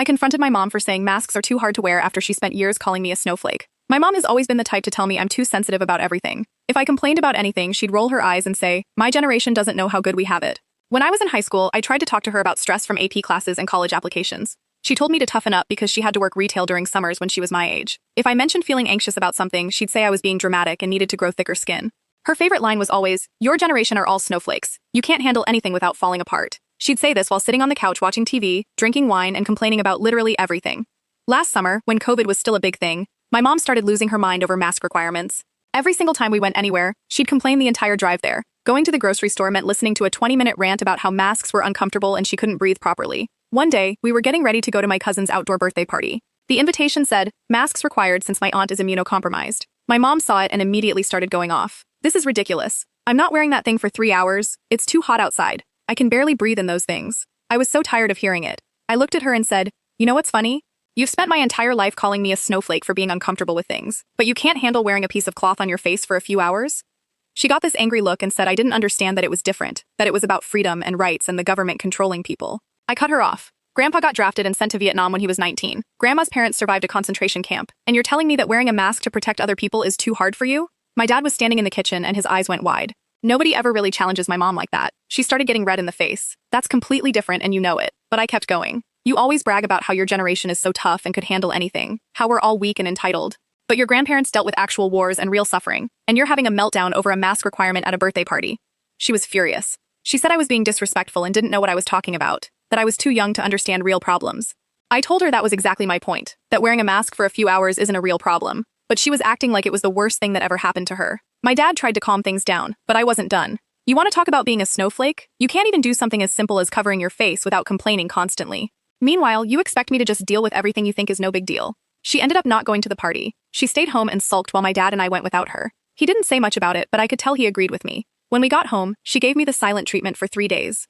I confronted my mom for saying masks are too hard to wear after she spent years calling me a snowflake. My mom has always been the type to tell me I'm too sensitive about everything. If I complained about anything, she'd roll her eyes and say, "My generation doesn't know how good we have it." When I was in high school, I tried to talk to her about stress from AP classes and college applications. She told me to toughen up because she had to work retail during summers when she was my age. If I mentioned feeling anxious about something, she'd say I was being dramatic and needed to grow thicker skin. Her favorite line was always, "Your generation are all snowflakes. You can't handle anything without falling apart." She'd say this while sitting on the couch watching TV, drinking wine, and complaining about literally everything. Last summer, when COVID was still a big thing, my mom started losing her mind over mask requirements. Every single time we went anywhere, she'd complain the entire drive there. Going to the grocery store meant listening to a 20-minute rant about how masks were uncomfortable and she couldn't breathe properly. One day, we were getting ready to go to my cousin's outdoor birthday party. The invitation said, "Masks required since my aunt is immunocompromised." My mom saw it and immediately started going off. "This is ridiculous. I'm not wearing that thing for 3 hours. It's too hot outside. I can barely breathe in those things." I was so tired of hearing it. I looked at her and said, "You know what's funny? You've spent my entire life calling me a snowflake for being uncomfortable with things, but you can't handle wearing a piece of cloth on your face for a few hours?" She got this angry look and said I didn't understand that it was different, that it was about freedom and rights and the government controlling people. I cut her off. Grandpa got drafted and sent to Vietnam when he was 19. Grandma's parents survived a concentration camp, and you're telling me that wearing a mask to protect other people is too hard for you? My dad was standing in the kitchen and his eyes went wide. Nobody ever really challenges my mom like that. She started getting red in the face. That's completely different and you know it. But I kept going. "You always brag about how your generation is so tough and could handle anything, how we're all weak and entitled. But your grandparents dealt with actual wars and real suffering, and you're having a meltdown over a mask requirement at a birthday party." She was furious. She said I was being disrespectful and didn't know what I was talking about, that I was too young to understand real problems. I told her that was exactly my point, that wearing a mask for a few hours isn't a real problem, but she was acting like it was the worst thing that ever happened to her. My dad tried to calm things down, but I wasn't done. "You want to talk about being a snowflake? You can't even do something as simple as covering your face without complaining constantly. Meanwhile, you expect me to just deal with everything you think is no big deal." She ended up not going to the party. She stayed home and sulked while my dad and I went without her. He didn't say much about it, but I could tell he agreed with me. When we got home, she gave me the silent treatment for 3 days.